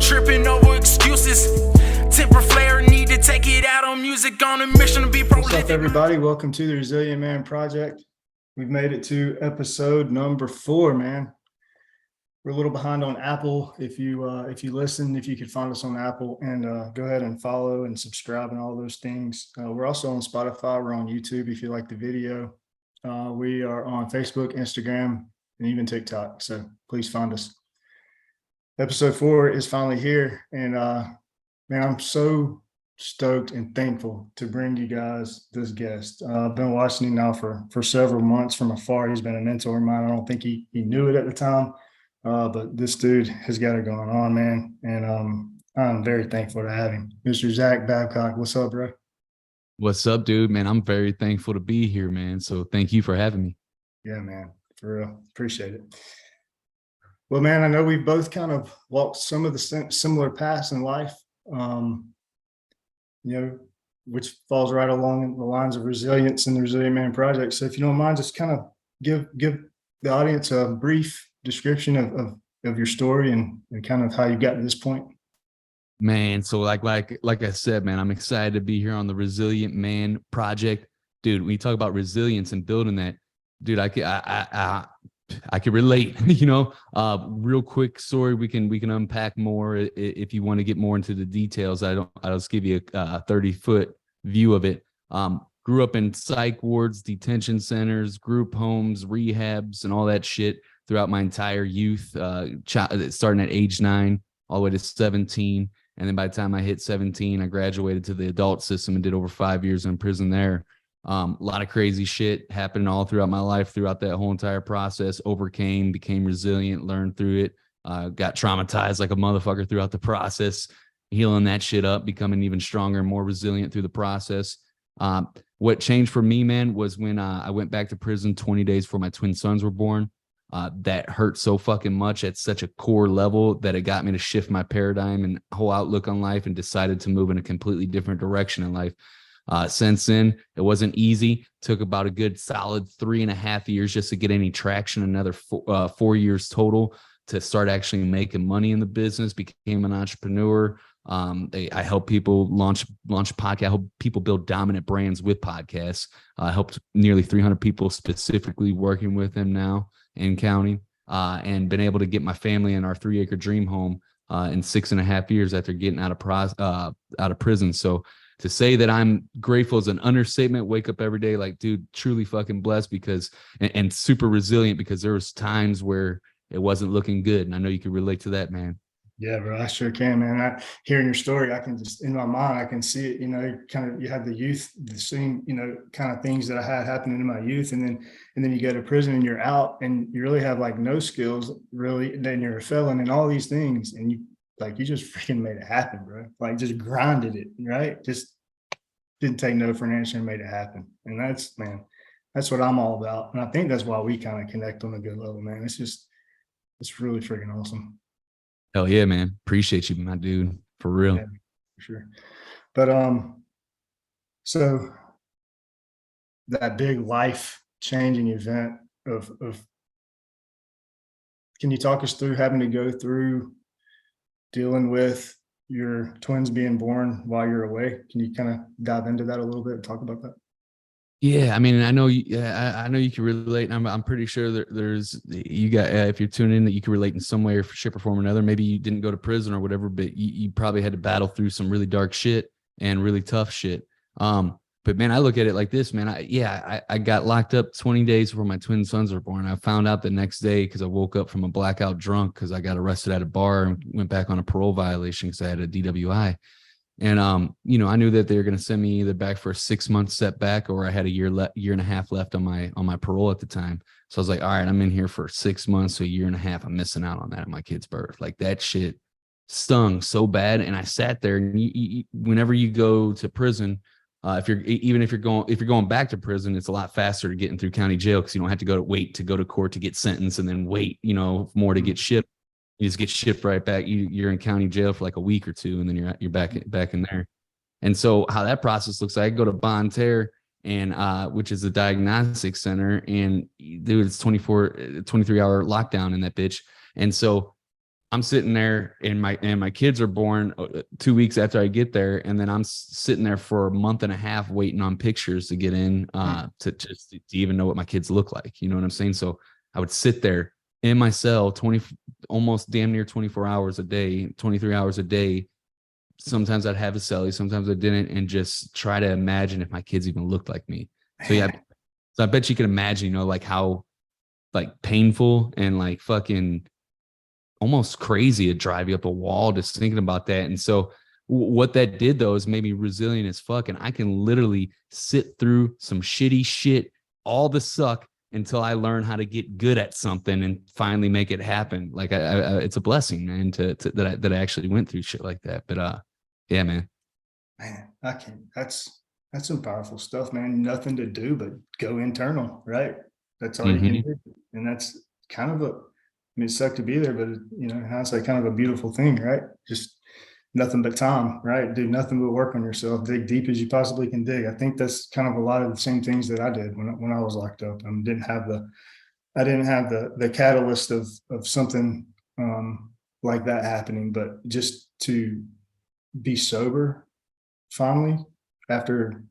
tripping over excuses. Temper flare, need to take it out on music, on a mission to be prolific. What's up, everybody? Welcome to the Resilient Man Project. We've made it to episode number 4, man. We're a little behind on Apple. If you listen, if you could find us on Apple, and go ahead and follow and subscribe and all those things. We're also on Spotify. We're on YouTube if you like the video. We are on Facebook, Instagram, and even TikTok. So please find us. Episode 4 is finally here, and man, I'm so stoked and thankful to bring you guys this guest. I've been watching him now for several months from afar. He's been a mentor of mine. I don't think he knew it at the time, but this dude has got it going on, man, and I'm very thankful to have him. Mr. Zach Babcock, what's up, bro? What's up, dude? Man, I'm very thankful to be here, man. So thank you for having me. Yeah, man, for real. Appreciate it. Well, man, I know we've both kind of walked some of the similar paths in life, which falls right along the lines of resilience and the Resilient Man Project. So if you don't mind, just kind of give the audience a brief description of your story and kind of how you got to this point. Man, so like I said, man, I'm excited to be here on the Resilient Man Project. Dude, when you talk about resilience and building that, dude, I could relate, real quick story. We can unpack more if you want to get more into the details. I'll just give you a 30-foot view of it. Grew up in psych wards, detention centers, group homes, rehabs, and all that shit throughout my entire youth, starting at age 9 all the way to 17. And then by the time I hit 17, I graduated to the adult system and did over 5 years in prison there. A lot of crazy shit happened all throughout my life, throughout that whole entire process. Overcame, became resilient, learned through it, got traumatized like a motherfucker throughout the process, healing that shit up, becoming even stronger and more resilient through the process. What changed for me, man, was when I went back to prison 20 days before my twin sons were born. That hurt so fucking much at such a core level that it got me to shift my paradigm and whole outlook on life and decided to move in a completely different direction in life. Since then, it wasn't easy. Took about a good solid 3.5 years just to get any traction. Another 4 years total to start actually making money in the business. Became an entrepreneur. I help people launch podcasts. I help people build dominant brands with podcasts. I helped nearly 300 people specifically working with them now and counting. And been able to get my family in our 3-acre dream home in 6.5 years after getting out of prison. So to say that I'm grateful is an understatement. Wake up every day like, dude, truly fucking blessed and super resilient, because there was times where it wasn't looking good. And I know you can relate to that, man. Yeah, bro, I sure can, man. Hearing your story, I can just, in my mind, I can see it, you have the same, kind of things that I had happening in my youth. And then you go to prison and you're out and you really have like no skills really. Then you're a felon and all these things. And you just freaking made it happen, bro. Like just grinded it, right? Just didn't take no for an answer and made it happen. And that's what I'm all about. And I think that's why we kind of connect on a good level, man. It's really freaking awesome. Hell yeah, man. Appreciate you, my dude. For real. Yeah, for sure. But so that big life changing event of can you talk us through having to go through dealing with your twins being born while you're away? Can you kind of dive into that a little bit and talk about that? Yeah, I mean, I know you can relate. I'm pretty sure there's if you're tuning in, that you can relate in some way or shape or form or another. Maybe you didn't go to prison or whatever, but you probably had to battle through some really dark shit and really tough shit. But man, I look at it like this, man. I got locked up 20 days before my twin sons were born. I found out the next day because I woke up from a blackout drunk because I got arrested at a bar and went back on a parole violation because I had a DWI. And, I knew that they were going to send me either back for a 6-month setback, or I had a year and a half left on my parole at the time. So I was like, all right, I'm in here for 6 months, so a year and a half. I'm missing out on that at my kid's birth. Like that shit stung so bad. And I sat there, and whenever you go to prison, if you're going back to prison, it's a lot faster to getting through county jail because you don't have to wait to go to court to get sentenced and then wait, more to get shipped. You just get shipped right back. You're in county jail for like a week or two, and then you're back in there. And so how that process looks like, I go to Bonne Terre, and which is a diagnostic center, and dude, it's 23-hour lockdown in that bitch. And so I'm sitting there and my kids are born 2 weeks after I get there. And then I'm sitting there for a month and a half waiting on pictures to get in to just to even know what my kids look like. You know what I'm saying? So I would sit there in my cell almost damn near 24 hours a day, 23 hours a day. Sometimes I'd have a celly, sometimes I didn't, and just try to imagine if my kids even looked like me. So yeah, so I bet you can imagine, like how like painful and like fucking almost crazy to drive you up a wall just thinking about that. And so what that did though is made me resilient as fuck. And I can literally sit through some shitty shit, all the suck, until I learn how to get good at something and finally make it happen. Like it's a blessing, man, that I actually went through shit like that. But yeah, man. Man, I can. That's some powerful stuff, man. Nothing to do but go internal, right? That's all you can do, and that's kind of it sucked to be there, but in hindsight, kind of a beautiful thing, right? Just nothing but time, right? Do nothing but work on yourself, dig deep as you possibly can dig. I think that's kind of a lot of the same things that I did when I was locked up. I didn't have the catalyst of something like that happening, but just to be sober finally after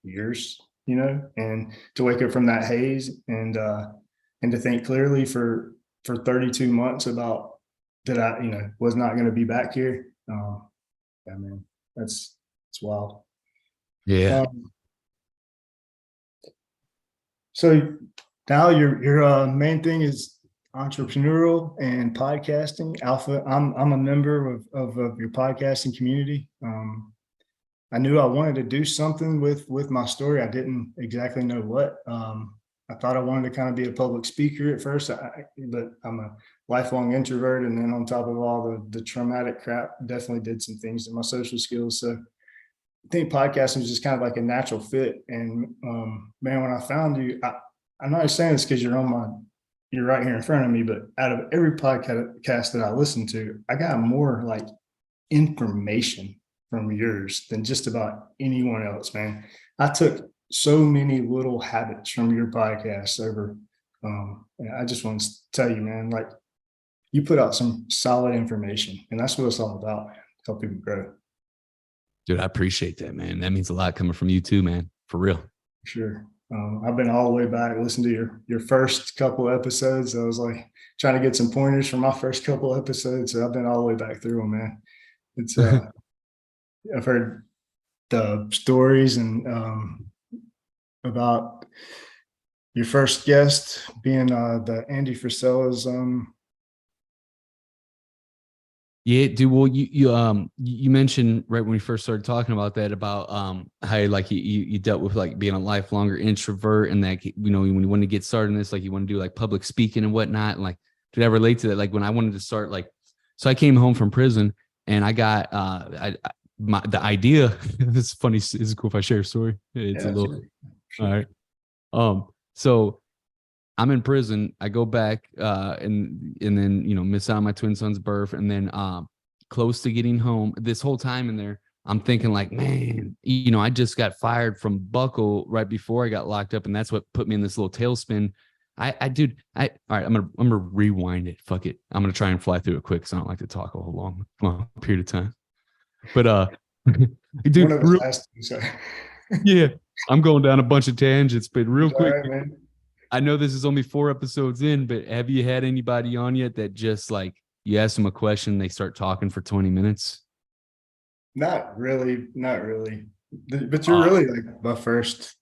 years, and to wake up from that haze and to think clearly for 32 months about that I was not going to be back here. Yeah, man, it's wild. Yeah. So now your main thing is entrepreneurial and podcasting. Alpha, I'm a member of your podcasting community. I knew I wanted to do something with my story. I didn't exactly know what. I thought I wanted to kind of be a public speaker at first, but I'm a lifelong introvert. And then on top of all the traumatic crap, definitely did some things in my social skills. So I think podcasting was just kind of like a natural fit. And man, when I found you, I'm not saying this because you're right here in front of me, but out of every podcast that I listened to, I got more like information from yours than just about anyone else, man. I took so many little habits from your podcast over. And I just want to tell you, man, like you put out some solid information, and that's what it's all about, man. Help people grow. Dude, I appreciate that, man. That means a lot coming from you too, man. For real. Sure. I've been all the way back, listened to your first couple episodes. I was like trying to get some pointers from my first couple episodes. So I've been all the way back through them, man. It's I've heard the stories and about your first guest being the Andy Frisella's. Yeah, dude. Well, you mentioned right when we first started talking about that about how like you dealt with like being a lifelonger introvert and that when you want to get started in this, like you want to do like public speaking and whatnot. And like, did I relate to that? Like when I wanted to start, like, so I came home from prison and I got the idea. This is funny. Is it cool if I share a story? It's a little. Sure. All right. So I'm in prison. I go back and then miss out on my twin son's birth, and then close to getting home. This whole time in there, I'm thinking like, man, I just got fired from Buckle right before I got locked up, and that's what put me in this little tailspin. All right, I'm gonna rewind it. Fuck it. I'm gonna try and fly through it quick because I don't like to talk a whole long period of time. But dude, yeah, I'm going down a bunch of tangents, but real quick. Right, man. I know this is only 4 episodes in, but have you had anybody on yet that just like you ask them a question, they start talking for 20 minutes? Not really. But you're really like my first,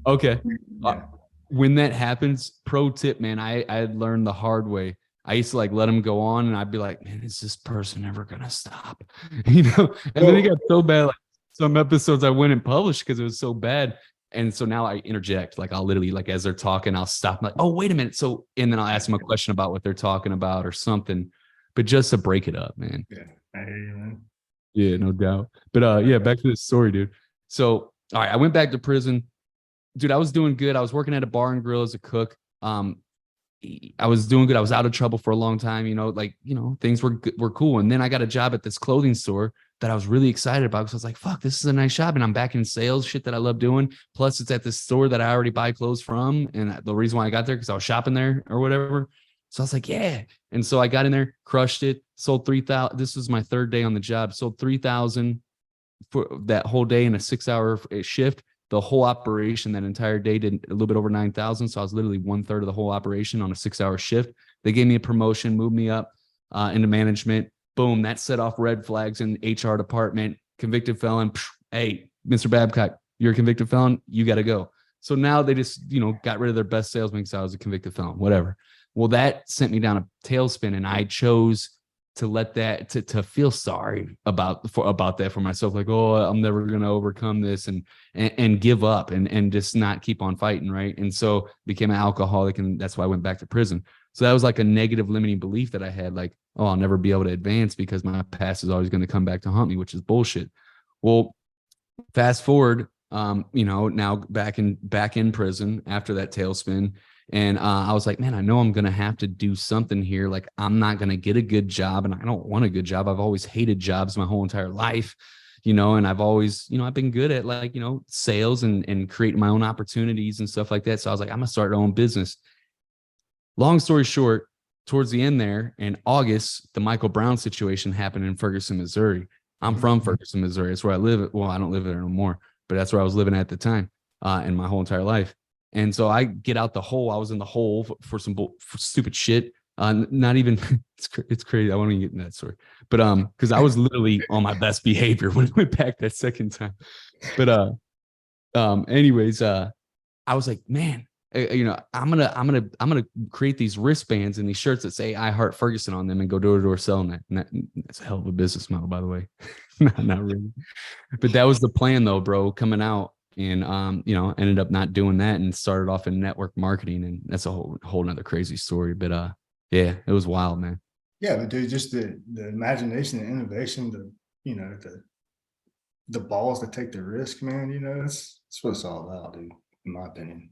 Okay. Yeah. When that happens, pro tip, man, I had learned the hard way. I used to like let them go on and I'd be like, man, is this person ever going to stop? And then it got so bad. Like some episodes I went and published because it was so bad. And so now I interject, like I'll literally, like as they're talking, I'll stop. I'm like, oh, wait a minute. So, and then I'll ask them a question about what they're talking about or something, but just to break it up, man. Yeah, I hear you, man. Yeah, no doubt. But yeah, back to this story, dude. So, all right, I went back to prison, dude. I was doing good. I was working at a bar and grill as a cook. I was doing good. I was out of trouble for a long time, things were cool. And then I got a job at this clothing store that I was really excited about because I was like, fuck, this is a nice job. And I'm back in sales, shit that I love doing. Plus it's at this store that I already buy clothes from. And the reason why I got there, because I was shopping there or whatever. So I was like, yeah. And so I got in there, crushed it, sold 3,000. This was my third day on the job, sold 3,000 for that whole day in a 6-hour shift. The whole operation that entire day did a little bit over 9,000. So I was literally 1/3 of the whole operation on a 6-hour shift. They gave me a promotion, moved me up into management. Boom, that set off red flags in the HR department. Convicted felon. Hey, Mr. Babcock, you're a convicted felon. You got to go. So now they just, got rid of their best salesman because I was a convicted felon, whatever. Well, that sent me down a tailspin, and I chose to let that to feel sorry about that for myself. Like, oh, I'm never going to overcome this and give up and just not keep on fighting. Right. And so became an alcoholic, and that's why I went back to prison. So that was like a negative limiting belief that I had, like, oh, I'll never be able to advance because my past is always going to come back to haunt me, which is bullshit. Well, fast forward, now back in prison after that tailspin. And I was like, man, I know I'm going to have to do something here. Like, I'm not going to get a good job, and I don't want a good job. I've always hated jobs my whole entire life, and I've always, I've been good at sales and creating my own opportunities and stuff like that. So I was like, I'm going to start my own business. Long story short, towards the end there in August, the Michael Brown situation happened in Ferguson, Missouri. I'm from Ferguson, Missouri. It's where I live. Well, I don't live there no more, but that's where I was living at the time in my whole entire life. And so I get out the hole. I was in the hole for some for stupid shit. Not even, it's crazy. I won't even get in that story, but because I was literally on my best behavior when I went back that second time. But anyways, I was like, man, I'm gonna create these wristbands and these shirts that say "I Heart Ferguson" on them and go door to door selling that. And that's a hell of a business model, by the way. not really, but that was the plan, though, bro. Coming out. And, ended up not doing that and started off in network marketing. And that's a whole nother crazy story. But yeah, it was wild, man. Yeah, but dude, just the imagination, the innovation, the balls to take the risk, man, that's what it's all about, dude, in my opinion.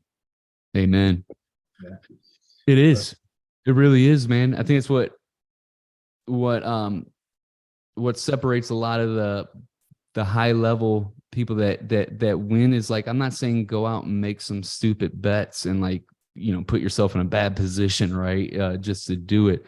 Amen. Yeah. It is. It really is, man. I think it's what separates a lot of the high level people that win is, like, I'm not saying go out and make some stupid bets and put yourself in a bad position, right? Just to do it,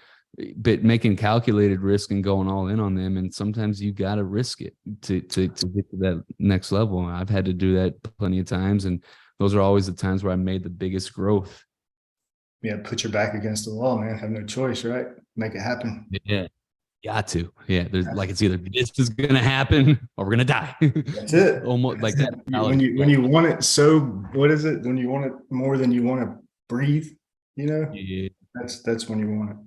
but making calculated risk and going all in on them. And sometimes you got to risk it to get to that next level. I've had to do that plenty of times. And those are always the times where I made the biggest growth. Yeah. Put your back against the wall, man. Have no choice, right? Make it happen. Yeah. Got to. Yeah. There's it's either this is going to happen or we're going to die. That's it. Almost like that. When you want it, so what is it? When you want it more than you want to breathe, Yeah. that's when you want it.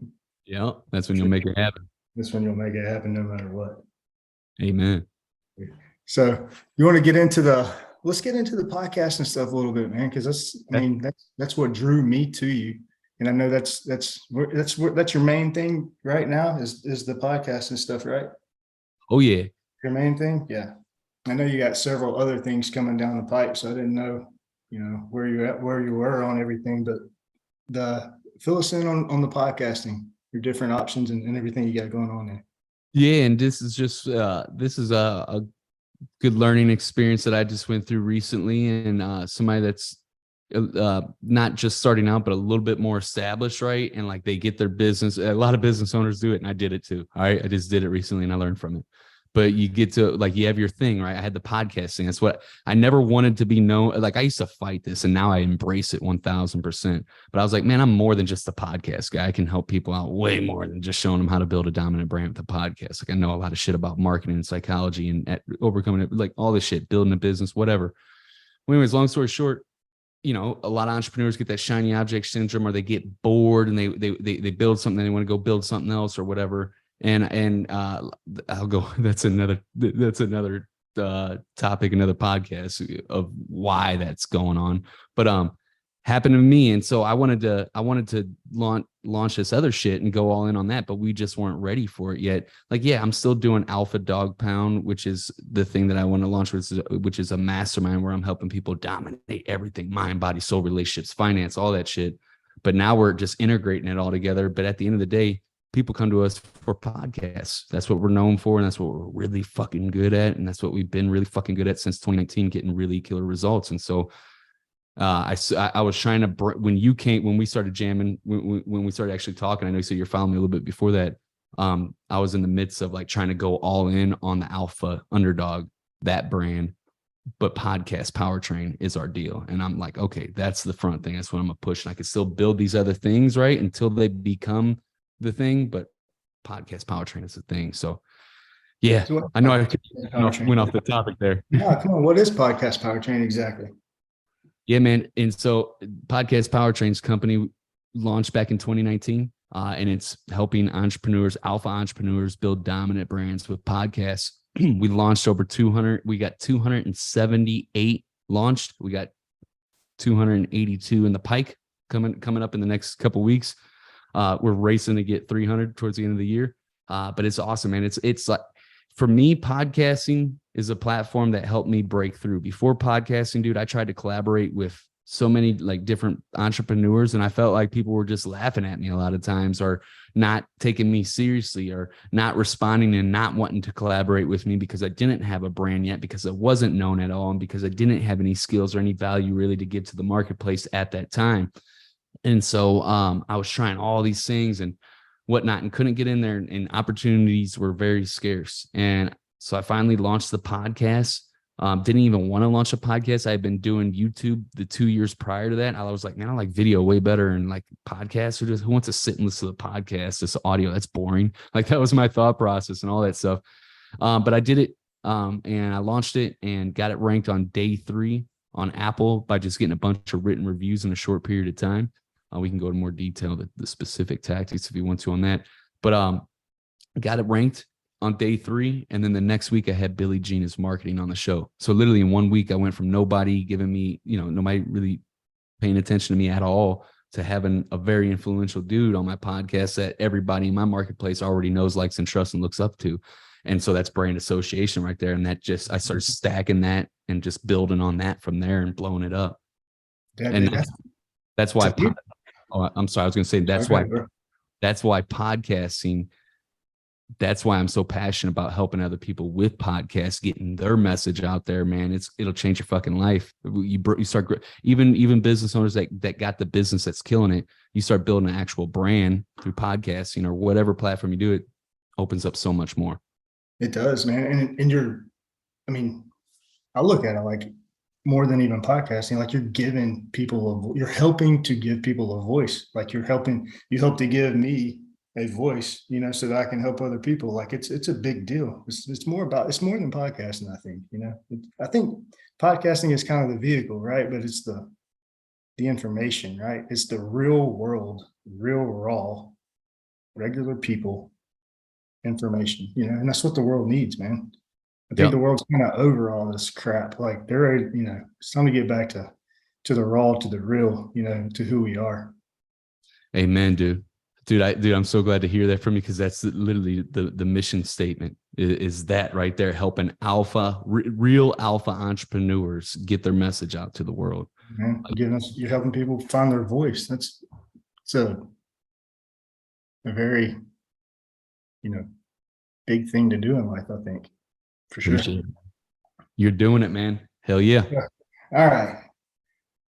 Yeah. That's when you'll make it happen. That's when you'll make it happen no matter what. Amen. So you want to let's get into the podcast and stuff a little bit, man. Cause that's what drew me to you. And I know that's your main thing right now is the podcast and stuff, right? Oh yeah. Your main thing? Yeah. I know you got several other things coming down the pipe, so I didn't know, where you were on everything, but fill us in on the podcasting, your different options and everything you got going on there. Yeah. And this is just, a good learning experience that I just went through recently. And somebody that's not just starting out, but a little bit more established, right? And they get their business. A lot of business owners do it, and I did it too. All right, I just did it recently, and I learned from it. But you get to you have your thing, right? I had the podcast thing. That's what I never wanted to be known. I used to fight this, and now I embrace it 1,000%. But I was like, man, I'm more than just a podcast guy. I can help people out way more than just showing them how to build a dominant brand with a podcast. I know a lot of shit about marketing and psychology and overcoming it, all this shit, building a business, whatever. Well, anyways, long story short. A lot of entrepreneurs get that shiny object syndrome, or they get bored and they build something and they want to go build something else or whatever. And I'll go. That's another topic, another podcast of why that's going on. But happened to me, and so I wanted to launch this other shit and go all in on that, but we just weren't ready for it yet. I'm still doing Alpha Dog Pound, which is the thing that I want to launch, which is a mastermind where I'm helping people dominate everything: mind, body, soul, relationships, finance, all that shit. But now we're just integrating it all together. But at the end of the day, people come to us for podcasts. That's what we're known for, and that's what we're really fucking good at, and that's what we've been really fucking good at since 2019, getting really killer results. And so I was trying to when we started jamming, when we started actually talking, I know you said you're following me a little bit before that. I was in the midst of like trying to go all in on the Alpha Underdog, that brand, but Podcast Powertrain is our deal. And I'm like, okay, that's the front thing. That's what I'm gonna push. And I can still build these other things, right, until they become the thing. But Podcast Powertrain is the thing. So yeah, So I know I went off the topic there. No, come on. What is Podcast Powertrain exactly? Yeah, man. And so Podcast Powertrain's company launched back in 2019. And it's helping entrepreneurs, alpha entrepreneurs, build dominant brands with podcasts. We launched over 200. We got 278 launched. We got 282 in the pike coming up in the next couple of weeks. We're racing to get 300 towards the end of the year. But it's awesome, man. It's like, for me, podcasting is a platform that helped me break through. Before podcasting, dude, I tried to collaborate with so many like different entrepreneurs, and I felt like people were just laughing at me a lot of times, or not taking me seriously, or not responding and not wanting to collaborate with me because I didn't have a brand yet, because I wasn't known at all, and because I didn't have any skills or any value really to give to the marketplace at that time. And so I was trying all these things and whatnot and couldn't get in there, and opportunities were very scarce. And so I finally launched the podcast. Didn't even want to launch a podcast. I had been doing YouTube the 2 years prior to that. I was like, man, I like video way better, and like podcasts, who wants to sit and listen to the podcast? This audio, that's boring. Like, that was my thought process and all that stuff. But I did it, and I launched it and got it ranked on day 3 on Apple by just getting a bunch of written reviews in a short period of time. We can go into more detail, the specific tactics if you want to on that. But got it ranked on day 3. And then the next week I had Billie Jean as marketing on the show. So literally in 1 week, I went from nobody giving me, nobody really paying attention to me at all, to having a very influential dude on my podcast that everybody in my marketplace already knows, likes, and trusts and looks up to. And so that's brand association right there. And that I started stacking that and just building on that from there and blowing it up. That's why. I'm sorry. I was going to say that's why podcasting. That's why I'm so passionate about helping other people with podcasts, getting their message out there, man. It'll change your fucking life. You start, even business owners that got the business that's killing it, you start building an actual brand through podcasting or whatever platform you do, it opens up so much more. It does, man. And I look at it like more than even podcasting, like you're giving people, you're helping to give people a voice. Like you help to give me a voice, so that I can help other people. Like it's a big deal. It's more than podcasting. I think, I think podcasting is kind of the vehicle, right? But it's the information, right? It's the real world, real raw, regular people information, and that's what the world needs, man. I think the world's kind of over all this crap. Like they're ready, it's time to get back to the raw, to the real, to who we are. Amen, dude. I'm so glad to hear that from you, because that's literally the mission statement is that right there, helping real alpha entrepreneurs get their message out to the world. Man, you're helping people find their voice. It's a very, big thing to do in life, I think, for sure. You're doing it, man. Hell yeah. All right.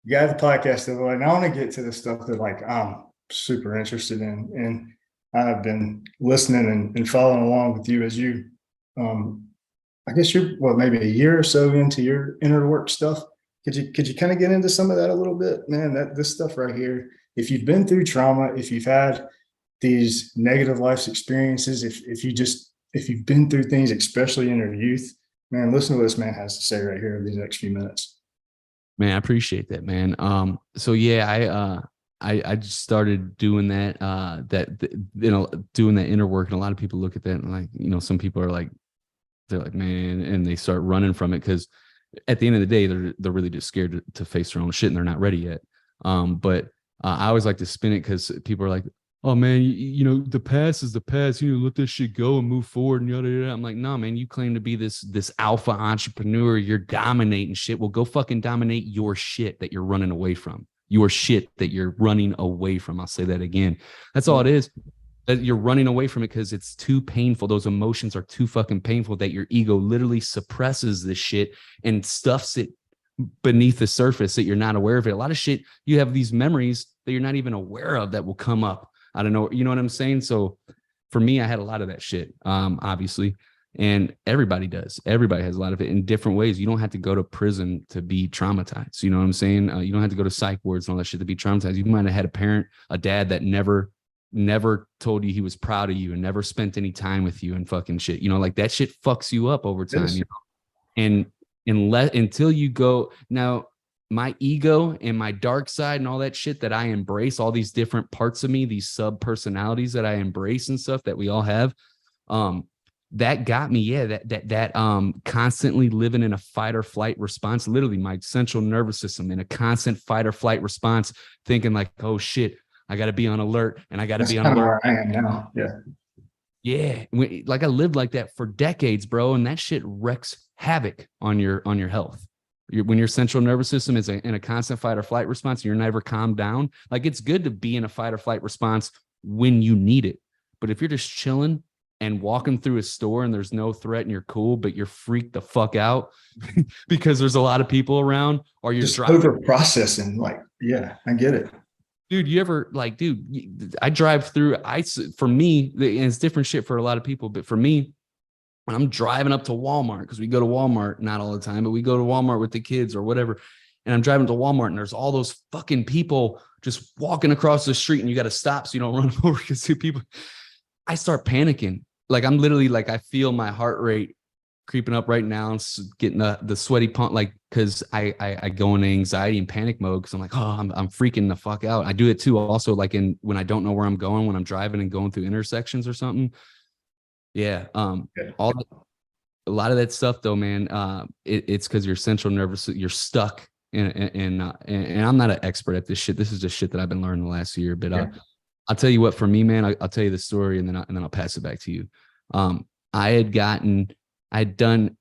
You got the podcast of the way. Now I want to get to the stuff that I'm super interested in, and I've been listening and following along with you as you I guess you're maybe a year or so into your inner work stuff. Could you kind of get into some of that a little bit, man? This stuff right here, if you've been through trauma, if you've had these negative life experiences, if you've been through things, especially in your youth, man, listen to what this man has to say right here in these next few minutes. Man, I appreciate that, man. So yeah, I just started doing that, doing that inner work. And a lot of people look at that and like, some people are like, they're like, man, and they start running from it. Cause at the end of the day, they're really just scared to face their own shit and they're not ready yet. But I always like to spin it, cause people are like, oh man, the past is the past, let this shit go and move forward and yada, yada. I'm like, no, man, you claim to be this alpha entrepreneur. You're dominating shit. Well, go fucking dominate your shit that you're running away from. Your shit that you're running away from. I'll say that again. That's all it is. That you're running away from it because it's too painful. Those emotions are too fucking painful that your ego literally suppresses this shit and stuffs it beneath the surface that you're not aware of it. A lot of shit, you have these memories that you're not even aware of that will come up. I don't know. You know what I'm saying? So for me, I had a lot of that shit, obviously. And everybody does. Everybody has a lot of it in different ways. You don't have to go to prison to be traumatized. You know what I'm saying? You don't have to go to psych wards and all that shit to be traumatized. You might have had a parent, a dad that never told you he was proud of you and never spent any time with you and fucking shit. You know, like that shit fucks you up over time. Yes. You know? And until you go now, my ego and my dark side and all that shit that I embrace, all these different parts of me, these sub personalities that I embrace and stuff that we all have, that got me. Yeah. That constantly living in a fight or flight response, literally my central nervous system in a constant fight or flight response, thinking like, oh shit, I got to be on alert and I got to be on alert. Where I am now. Yeah. Yeah. Like I lived like that for decades, bro. And that shit wreaks havoc on your health. When your central nervous system is in a constant fight or flight response, you're never calmed down. Like it's good to be in a fight or flight response when you need it. But if you're just chilling and walking through a store and there's no threat and you're cool, but you're freaked the fuck out because there's a lot of people around, or you're just driving over processing. Like, yeah, I get it. Dude, you ever like, dude, I drive through, for me, and it's different shit for a lot of people, but for me, when I'm driving up to Walmart, because we go to Walmart, not all the time, but we go to Walmart with the kids or whatever. And I'm driving to Walmart and there's all those fucking people just walking across the street and you got to stop so you don't run them over because people, I start panicking. Like I'm literally like, I feel my heart rate creeping up right now, getting the sweaty pump, like, cause I go into anxiety and panic mode. Cause I'm like, oh, I'm freaking the fuck out. I do it too. Also like when I don't know where I'm going, when I'm driving and going through intersections or something. Yeah. A lot of that stuff though, man, it's cause your central nervous, you're stuck and I'm not an expert at this shit. This is just shit that I've been learning the last year, but, I'll tell you what, for me, man, I'll tell you the story and then I'll pass it back to you. I'd done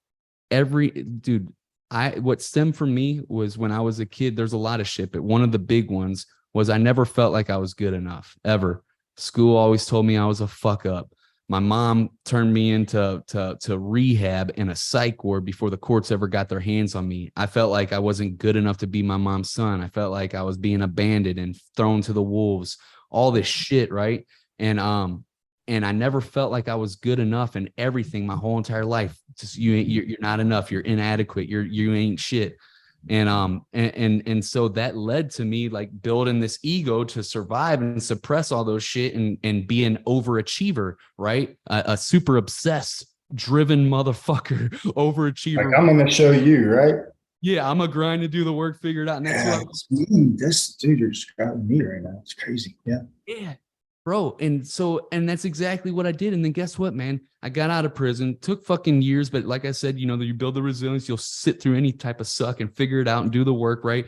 what stemmed from me was when I was a kid, there's a lot of shit, but one of the big ones was I never felt like I was good enough ever. School always told me I was a fuck up. My mom turned me into rehab in a psych ward before the courts ever got their hands on me. I felt like I wasn't good enough to be my mom's son. I felt like I was being abandoned and thrown to the wolves, all this shit. Right. And I never felt like I was good enough in everything my whole entire life. Just you're not enough. You're inadequate. You ain't shit. And so that led to me like building this ego to survive and suppress all those shit and be an overachiever, right? A super obsessed, driven motherfucker, overachiever. Like I'm going to show you, right? Yeah, I'm a grind to do the work, figure it out. And that's this dude, you're describing me right now. It's crazy. Yeah. Yeah. Bro, and that's exactly what I did. And then guess what, man? I got out of prison, took fucking years, but like I said, you build the resilience, you'll sit through any type of suck and figure it out and do the work, right?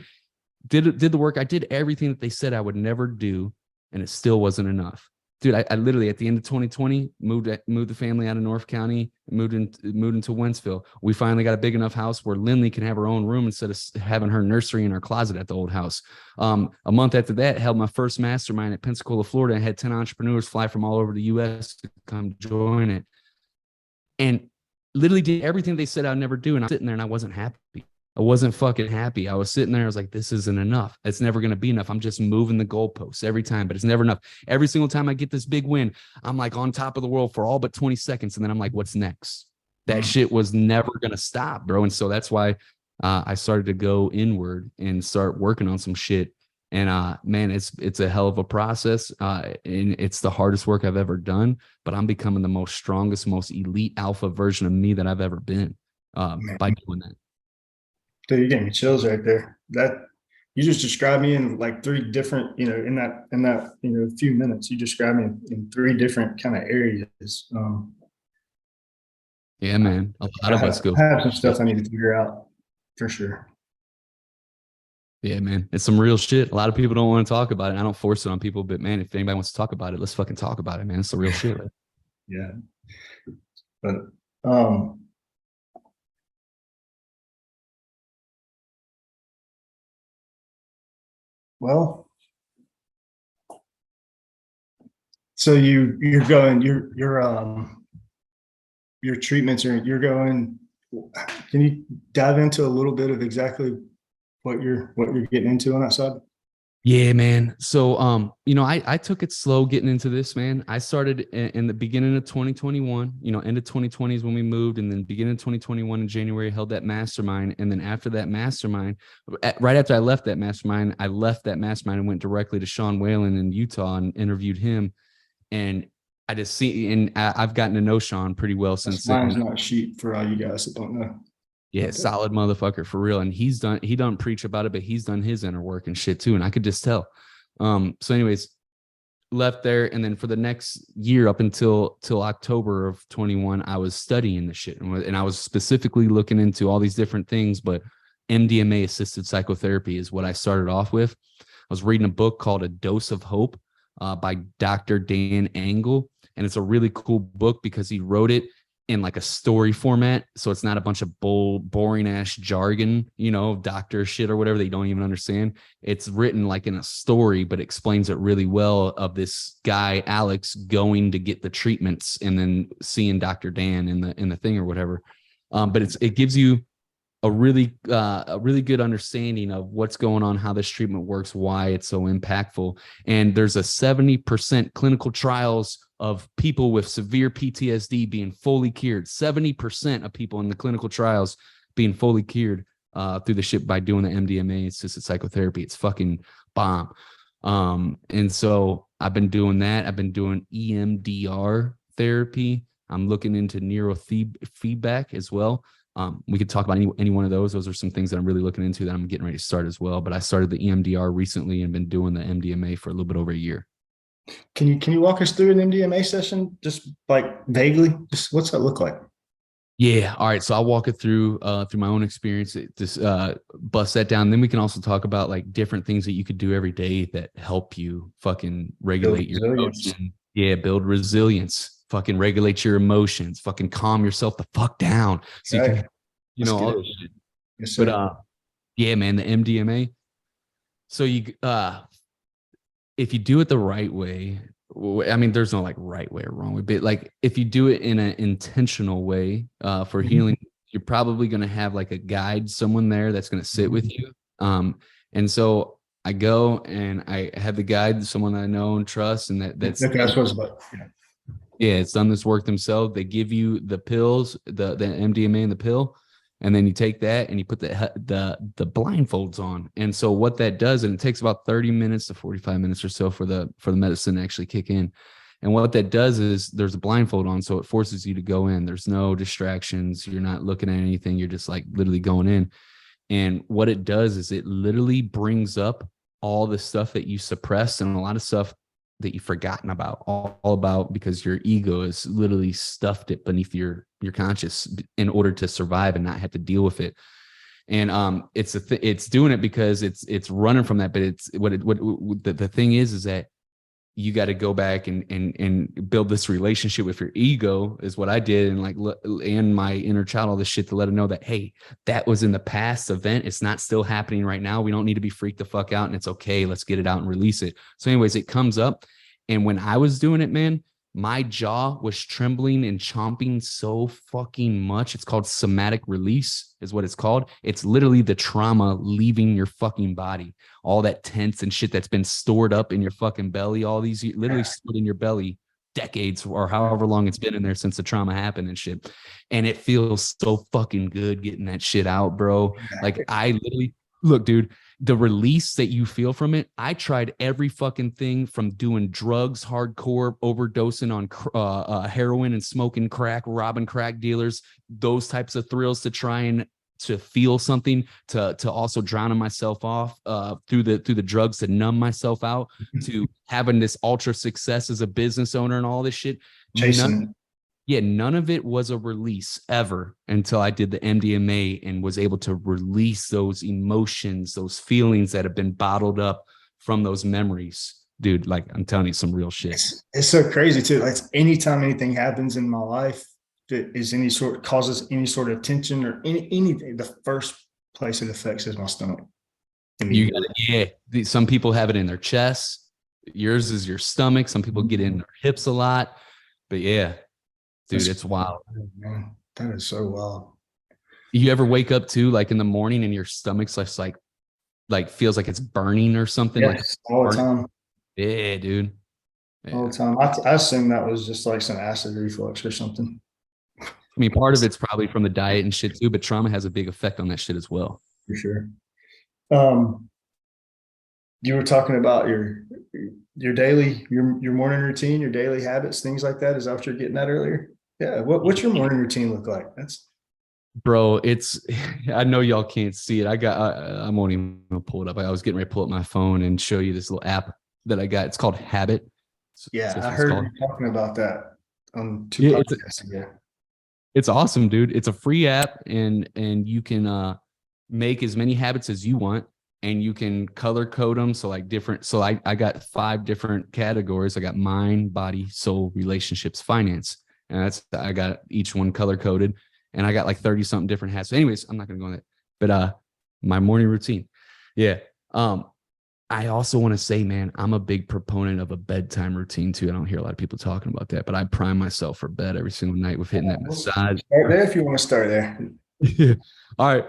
Did the work. I did everything that they said I would never do, and it still wasn't enough. Dude, I literally at the end of 2020 moved the family out of North County, moved into Wentzville. We finally got a big enough house where Lindley can have her own room instead of having her nursery in her closet at the old house. A month after that, held my first mastermind at Pensacola, Florida, and had 10 entrepreneurs fly from all over the U.S. to come join it. And literally did everything they said I'd never do. And I'm sitting there and I wasn't happy. I wasn't fucking happy. I was sitting there. I was like, this isn't enough. It's never going to be enough. I'm just moving the goalposts every time, but it's never enough. Every single time I get this big win, I'm like on top of the world for all but 20 seconds. And then I'm like, what's next? That shit was never going to stop, bro. And so that's why I started to go inward and start working on some shit. And man, it's a hell of a process. And it's the hardest work I've ever done, but I'm becoming the most strongest, most elite alpha version of me that I've ever been by doing that. Dude, you're getting me chills right there. That you just described me in like three different, in that few minutes, you described me in three different kind of areas. Yeah, man. A lot of us go. I have some stuff I need to figure out for sure. Yeah, man. It's some real shit. A lot of people don't want to talk about it. I don't force it on people, but man, if anybody wants to talk about it, let's fucking talk about it, man. It's the real shit. Yeah. But well, so your treatments are you're going. Can you dive into a little bit of exactly what you're getting into on that side? Yeah, man. So, I took it slow getting into this, man. I started in the beginning of 2021, end of 2020 is when we moved. And then beginning of 2021 in January, held that mastermind. And then after that mastermind, right after I left that mastermind and went directly to Sean Whalen in Utah and interviewed him. And I've gotten to know Sean pretty well since then. Mine's not sheep for all you guys that don't know. Yeah, solid motherfucker for real. And he don't preach about it, but he's done his inner work and shit too. And I could just tell. So anyways, left there. And then for the next year up until October of 21, I was studying the shit. And I was specifically looking into all these different things, but MDMA assisted psychotherapy is what I started off with. I was reading a book called A Dose of Hope by Dr. Dan Engle. And it's a really cool book because he wrote it in like a story format. So it's not a bunch of boring ass jargon, doctor shit or whatever that you don't even understand. It's written like in a story, but explains it really well of this guy, Alex, going to get the treatments and then seeing Dr. Dan in the thing or whatever. But it gives you a really good understanding of what's going on, how this treatment works, why it's so impactful. And there's a 70% clinical trials of people with severe PTSD being fully cured. 70% of people in the clinical trials being fully cured through the shit by doing the MDMA assisted psychotherapy. It's fucking bomb. And so I've been doing that. I've been doing EMDR therapy. I'm looking into neurofeedback as well. We could talk about any one of those. Those are some things that I'm really looking into that I'm getting ready to start as well. But I started the EMDR recently and been doing the MDMA for a little bit over a year. Can you walk us through an MDMA session, just like vaguely? Just what's that look like? Yeah. All right. So I'll walk it through my own experience. Just bust that down. Then we can also talk about like different things that you could do every day that help you fucking regulate your emotion. Yeah. Build resilience. Fucking regulate your emotions. Fucking calm yourself the fuck down. So you can, all this shit. Yes, sir. But yeah, man, the MDMA. So if you do it the right way, I mean, there's no like right way or wrong way, but like if you do it in an intentional way for healing, you're probably going to have like a guide, someone there that's going to sit with you. And so I go and I have the guide, someone I know and trust, and that's what I was about. Yeah, it's done this work themselves. They give you the pills, the MDMA and the pill, and then you take that and you put the blindfolds on. And so what that does, and it takes about 30 minutes to 45 minutes or so for the medicine to actually kick in. And what that does is there's a blindfold on, so it forces you to go in. There's no distractions. You're not looking at anything. You're just like literally going in. And what it does is it literally brings up all the stuff that you suppressed and a lot of stuff that you've forgotten about, all about because your ego has literally stuffed it beneath your conscious in order to survive and not have to deal with it. And it's doing it because it's running from that. But it's the thing is that you got to go back and build this relationship with your ego is what I did. And my inner child, all this shit to let them know that, hey, that was in the past event. It's not still happening right now. We don't need to be freaked the fuck out and it's okay. Let's get it out and release it. So anyways, it comes up. And when I was doing it, man, my jaw was trembling and chomping so fucking much. It's called somatic release is what it's called. It's literally the trauma leaving your fucking body. All that tense and shit that's been stored up in your fucking belly, all these literally stored in your belly decades or however long it's been in there since the trauma happened and shit. And it feels so fucking good getting that shit out, bro. Like I literally, look, dude, the release that you feel from it. I tried every fucking thing from doing drugs, hardcore, overdosing on heroin and smoking crack, robbing crack dealers, those types of thrills to try and to feel something, to also drowning myself off through the drugs to numb myself out, to having this ultra success as a business owner and all this shit. None of it was a release ever until I did the MDMA and was able to release those emotions, those feelings that have been bottled up from those memories. Dude, like I'm telling you some real shit. It's so crazy too. Like anytime anything happens in my life that is causes any sort of tension or anything, the first place it affects is my stomach. Some people have it in their chest. Yours is your stomach. Some people get it in their hips a lot. But yeah. Dude, it's wild. Man, that is so wild. You ever wake up too, like in the morning and your stomach's just like like feels like it's burning or something. Like Yes, all the time. yeah, dude. Yeah. All the time. I assume that was just like some acid reflux or something. I mean, part of it's probably from the diet and shit too, but trauma has a big effect on that shit as well. For sure. You were talking about your daily, your morning routine, your daily habits, things like that. Is that what you're getting at earlier? Yeah. What's your morning routine look like? Bro, it's I know y'all can't see it. I won't even pull it up. I was getting ready to pull up my phone and show you this little app that I got. It's called Habit. Yeah, I heard you talking about that on two podcasts ago. It's awesome, dude. It's a free app, and you can make as many habits as you want, and you can color code them. So like different. So I got 5 different categories. I got mind, body, soul, relationships, finance, and I got each one color coded. And I got like 30 something different hats. So anyways, I'm not going to go on that, but my morning routine. Yeah. I also want to say, man, I'm a big proponent of a bedtime routine too. I don't hear a lot of people talking about that, but I prime myself for bed every single night with hitting that massage. Start there if you want to start there. Yeah. All right.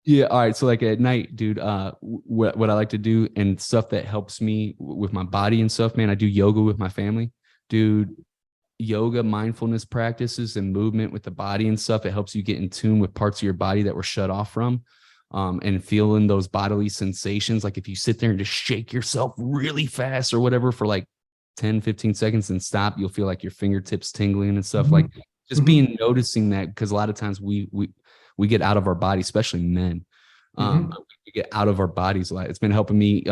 Yeah. All right. So like at night, dude, what I like to do and stuff that helps me with my body and stuff, man, I do yoga with my family, dude. Yoga, mindfulness practices and movement with the body and stuff. It helps you get in tune with parts of your body that were shut off from, and feeling those bodily sensations. Like if you sit there and just shake yourself really fast or whatever for like 10, 15 seconds and stop, you'll feel like your fingertips tingling and stuff. Like just being noticing that, because a lot of times we get out of our body, especially men. We get out of our bodies a lot. It's been helping me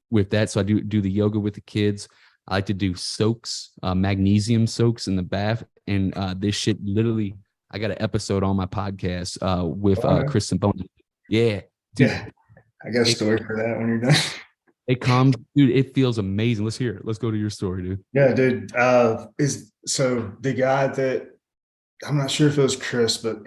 with that. So I do the yoga with the kids. I like to do soaks, magnesium soaks in the bath. And this shit literally, I got an episode on my podcast with Kristen Bone. Yeah. Dude, yeah. I got a story for that when you're done. It comes, dude, it feels amazing. Let's hear it. Let's go to your story, dude. Yeah, dude. So the guy that, I'm not sure if it was Chris, but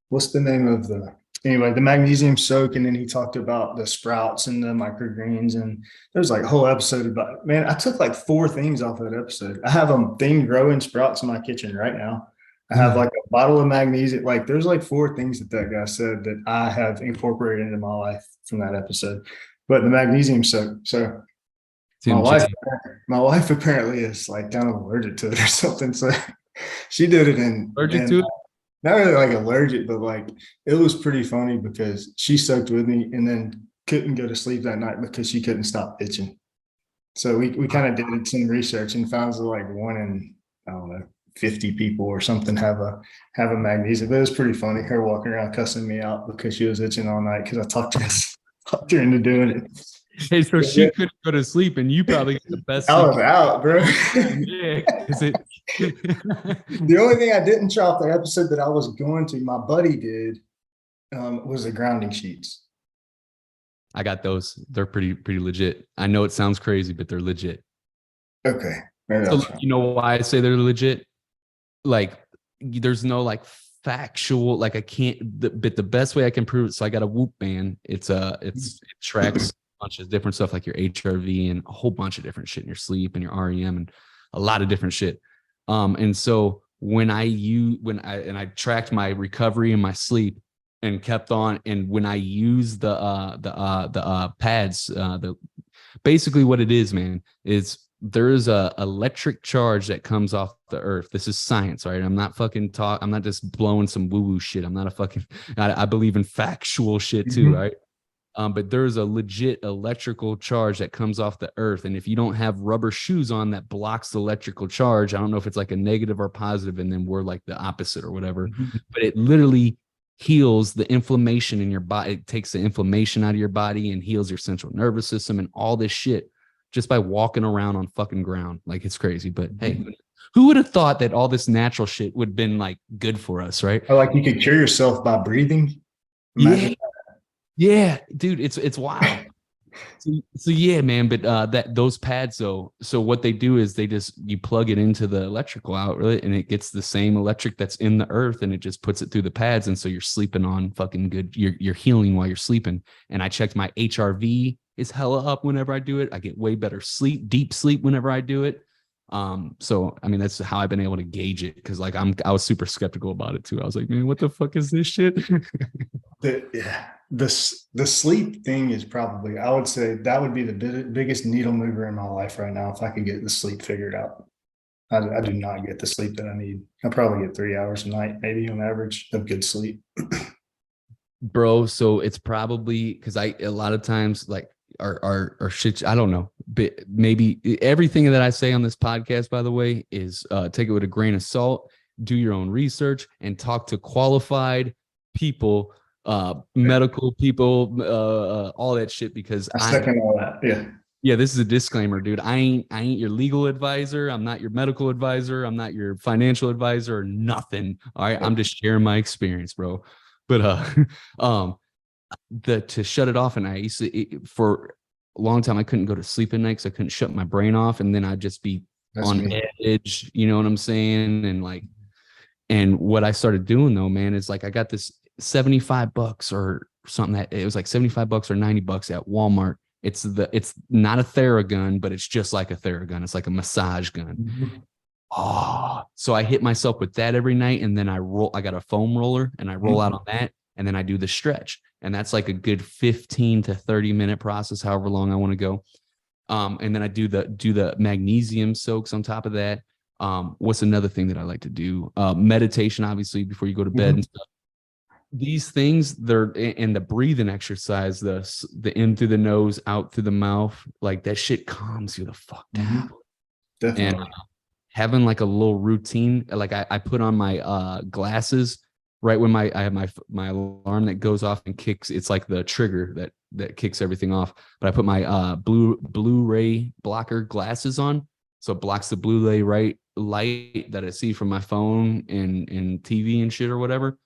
what's the name of the magnesium soak, and then he talked about the sprouts and the microgreens, and there's like a whole episode about it. Man, I took like 4 things off of that episode. I have a thing growing sprouts in my kitchen right now. I have like a bottle of magnesium. Like there's like 4 things that guy said that I have incorporated into my life from that episode. But the magnesium soak. So my wife apparently is like kind of allergic to it or something. So she did it allergic to it. Not really like allergic, but like it was pretty funny because she soaked with me and then couldn't go to sleep that night because she couldn't stop itching. So we kind of did some research and found that like 1 in, I don't know, 50 people or something have a magnesium. But it was pretty funny, her walking around cussing me out because she was itching all night because I talked her into doing it. Hey, so she couldn't go to sleep, and you probably get the best. I was out, bro. Yeah, the only thing I didn't try off that episode that I was going to, my buddy did, was the grounding sheets. I got those. They're pretty legit. I know it sounds crazy, but they're legit. Okay. So you know why I say they're legit? Like, there's no like factual, like I can't. But the best way I can prove it. So I got a Whoop band. It tracks bunch of different stuff like your HRV and a whole bunch of different shit in your sleep and your REM and a lot of different shit. And so when I tracked my recovery and my sleep and kept on, and when I use the pads, basically what it is, man, is there is a electric charge that comes off the earth. This is science, right? I'm not I'm not just blowing some woo-woo shit. I'm not a fucking, I believe in factual shit too, right? But there's a legit electrical charge that comes off the earth. And if you don't have rubber shoes on that blocks the electrical charge, I don't know if it's like a negative or positive, and then we're like the opposite or whatever, but it literally heals the inflammation in your body. It takes the inflammation out of your body and heals your central nervous system and all this shit just by walking around on fucking ground. Like, it's crazy. But hey, who would have thought that all this natural shit would have been like good for us, right? Or like you could cure yourself by breathing. Imagine yeah, dude, it's wild. So yeah, man, but those pads though, so what they do is you plug it into the electrical outlet and it gets the same electric that's in the earth and it just puts it through the pads, and so you're sleeping on fucking good. You're healing while you're sleeping. And I checked my HRV is hella up whenever I do it. I get way better sleep, deep sleep whenever I do it. So I mean, that's how I've been able to gauge it, because like I was super skeptical about it too. I was like, man, what the fuck is this shit? The sleep thing is probably, I would say that would be the biggest needle mover in my life right now if I could get the sleep figured out. I do not get the sleep that I need. I probably get 3 hours a night, maybe on average, of good sleep. Bro, so it's probably because a lot of times like our shit, I don't know, but maybe everything that I say on this podcast, by the way, is take it with a grain of salt, do your own research, and talk to qualified people, medical people, all that shit, because I second all that. yeah, this is a disclaimer, dude. I ain't your legal advisor. I'm not your medical advisor. I'm not your financial advisor or nothing. All right. I'm just sharing my experience, bro. But to shut it off, and I used to, for a long time I couldn't go to sleep at night because I couldn't shut my brain off, and then I'd just be on edge, you know what I'm saying? And like, and what I started doing though, man, is like I got this $75 or something, that it was like $75 or $90 at Walmart. It's not a Theragun, but it's just like a Theragun. It's like a massage gun. Mm-hmm. Oh, so I hit myself with that every night, and then I got a foam roller, and I roll out on that, and then I do the stretch, and that's like a good 15 to 30 minute process, however long I want to go. And then I do the magnesium soaks on top of that. What's another thing that I like to do? Meditation, obviously, before you go to bed and stuff. These things, they're in the breathing exercise, the in through the nose, out through the mouth, like that shit calms you the fuck down. Definitely. And having like a little routine, like I put on my glasses right when I have my alarm that goes off and kicks. It's like the trigger that kicks everything off. But I put my Blu-ray blocker glasses on, so it blocks the Blu-ray light that I see from my phone and TV and shit or whatever.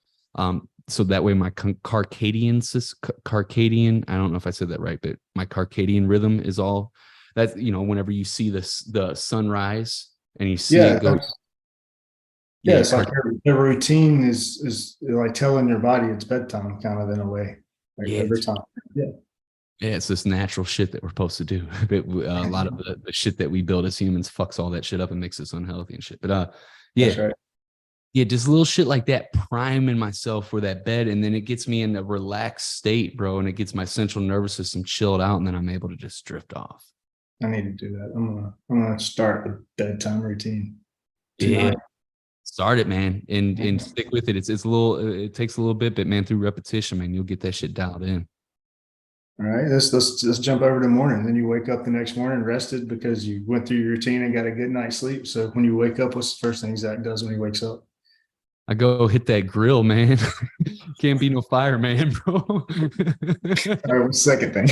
So that way my circadian, I don't know if I said that right, but my circadian rhythm is all that, you know, whenever you see the sunrise and you see it go. Yeah, it's like the routine is like telling your body it's bedtime, kind of, in a way, like every time. Yeah, it's this natural shit that we're supposed to do. But a lot of the shit that we build as humans fucks all that shit up and makes us unhealthy and shit. But yeah. That's right. Yeah, just little shit like that, priming myself for that bed, and then it gets me in a relaxed state, bro, and it gets my central nervous system chilled out, and then I'm able to just drift off. I need to do that. I'm gonna start a bedtime routine tonight. Yeah, start it, man, and stick with it. It's a little, it takes a little bit, but man, through repetition, man, you'll get that shit dialed in. All right, let's jump over to morning. Then you wake up the next morning rested because you went through your routine and got a good night's sleep. So when you wake up, what's the first thing Zach does when he wakes up? I go hit that grill, man. Can't be no fireman, bro. All right, what's the second thing?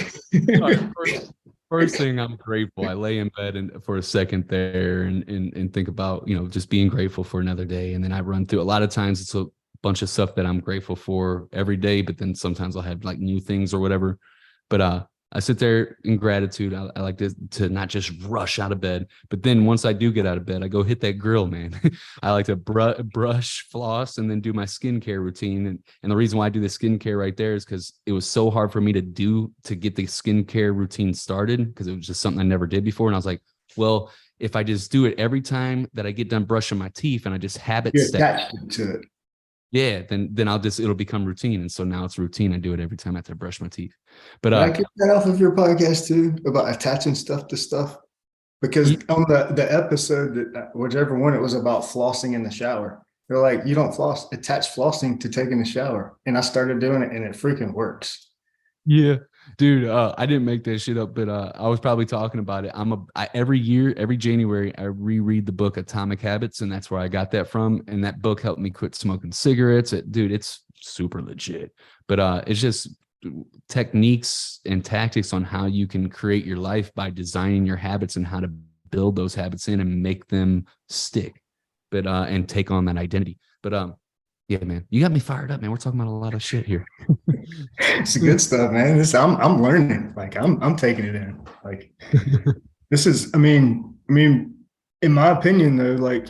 Right, first thing, I'm grateful. I lay in bed and for a second there and think about, you know, just being grateful for another day. And then I run through, a lot of times it's a bunch of stuff that I'm grateful for every day, but then sometimes I'll have like new things or whatever. But I sit there in gratitude. I like to not just rush out of bed, but then once I do get out of bed, I go hit that grill, man. I like to brush, floss, and then do my skincare routine. And the reason why I do the skincare right there is because it was so hard for me to get the skincare routine started, because it was just something I never did before. And I was like, well, if I just do it every time that I get done brushing my teeth and I just habit stack to it. Yeah, then it'll become routine. And so now it's routine. I do it every time after I brush my teeth. But I get that off of your podcast too, about attaching stuff to stuff, because on the episode, whichever one, it was about flossing in the shower. They're like, you don't floss, attach flossing to taking a shower. And I started doing it, and it freaking works. Yeah, dude, I didn't make that shit up, but I was probably talking about it. Every year, every January, I reread the book Atomic Habits, and that's where I got that from. And that book helped me quit smoking cigarettes. Dude, it's super legit. But it's just techniques and tactics on how you can create your life by designing your habits and how to build those habits in and make them stick. But and take on that identity. But yeah, man, you got me fired up, man. We're talking about a lot of shit here. It's good stuff, man. I'm learning. Like I'm taking it in. Like this is, I mean, in my opinion though, like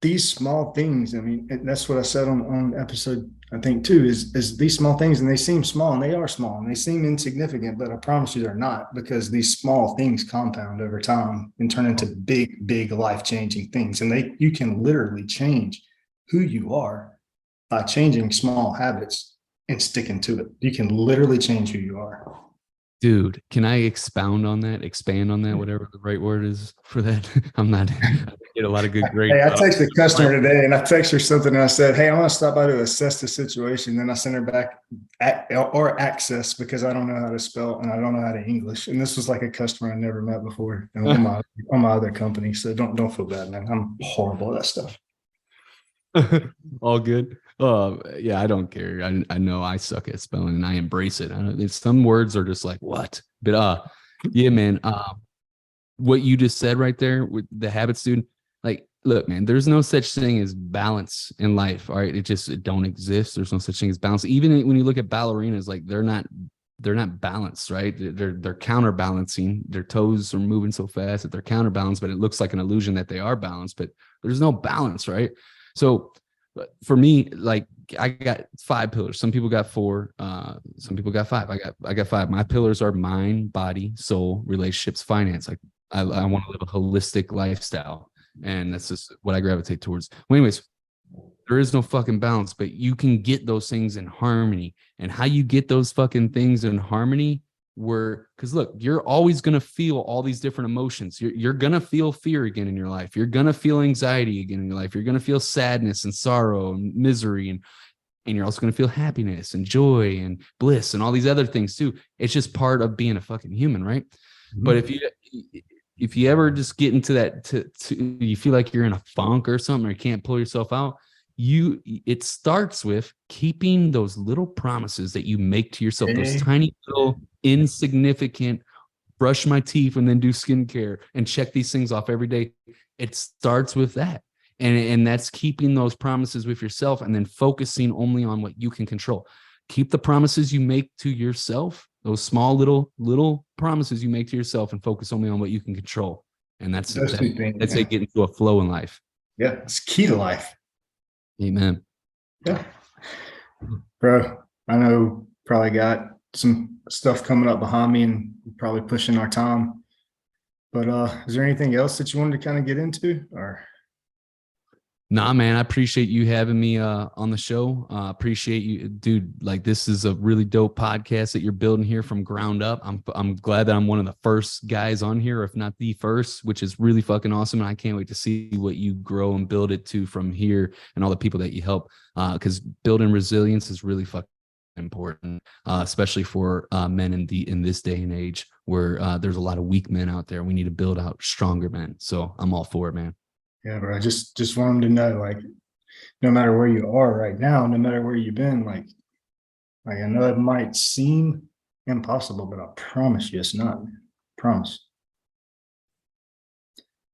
these small things, I mean, that's what I said on episode, I think, 2, is these small things, and they seem small, and they are small, and they seem insignificant, but I promise you they're not, because these small things compound over time and turn into big, big life-changing things. And you can literally change who you are by changing small habits and sticking to it. You can literally change who you are. Dude, can I expand on that, whatever the right word is for that? I get a lot of good great. Hey, I texted a customer today, and I texted her something, and I said, hey, I want to stop by to assess the situation. Then I sent her back or access, because I don't know how to spell and I don't know how to English. And this was like a customer I never met before on my other company. So don't feel bad, man. I'm horrible at that stuff. All good. Yeah, I don't care. I know I suck at spelling, and I embrace it. Some words are just like, what? But yeah, man. What you just said right there with the habits, dude. Like, look, man, there's no such thing as balance in life. All right. It don't exist. There's no such thing as balance. Even when you look at ballerinas, like they're not balanced, right? They're counterbalancing. Their toes are moving so fast that they're counterbalanced, but it looks like an illusion that they are balanced, but there's no balance, right? So for me, like, I got 5 pillars. Some people got 4. Some people got 5. I got 5. My pillars are mind, body, soul, relationships, finance. Like, I want to live a holistic lifestyle, and that's just what I gravitate towards. Well, anyways, there is no fucking balance, but you can get those things in harmony. And how you get those fucking things in harmony, because look, you're always going to feel all these different emotions. You're going to feel fear again in your life. You're going to feel anxiety again in your life. You're going to feel sadness and sorrow and misery, and you're also going to feel happiness and joy and bliss and all these other things too. It's just part of being a fucking human, right? Mm-hmm. But if you ever just get into that, you feel like you're in a funk or something, or you can't pull yourself out, it starts with keeping those little promises that you make to yourself, those tiny little insignificant, brush my teeth and then do skincare and check these things off every day. It starts with that. And that's keeping those promises with yourself, and then focusing only on what you can control. Keep the promises you make to yourself, those small little promises you make to yourself, and focus only on what you can control. And that's how you get into a flow in life. Yeah, it's key to life. Amen. Yeah. Bro, I know probably got some stuff coming up behind me and probably pushing our time. But is there anything else that you wanted to kind of get into, or? Nah, man, I appreciate you having me on the show. Appreciate you, dude. Like, this is a really dope podcast that you're building here from ground up. I'm glad that I'm one of the first guys on here, if not the first, which is really fucking awesome. And I can't wait to see what you grow and build it to from here, and all the people that you help. Because building resilience is really fucking important, especially for men in this day and age where there's a lot of weak men out there. We need to build out stronger men. So I'm all for it, man. Yeah, bro. I just want them to know, like, no matter where you are right now, no matter where you've been, like I know it might seem impossible, but I promise you it's not. Promise.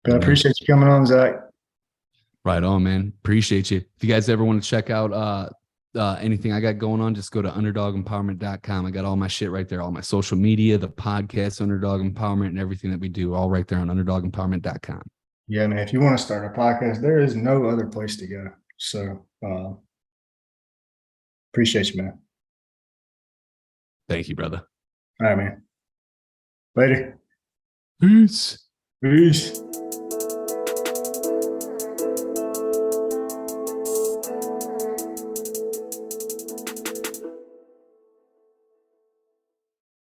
But I appreciate you coming on, Zach. Right on, man. Appreciate you. If you guys ever want to check out anything I got going on, just go to underdogempowerment.com. I got all my shit right there, all my social media, the podcast, Underdog Empowerment, and everything that we do, all right there on underdogempowerment.com. Yeah, man, if you want to start a podcast, there is no other place to go. So appreciate you, man. Thank you, brother. All right, man. Later. Peace. Peace.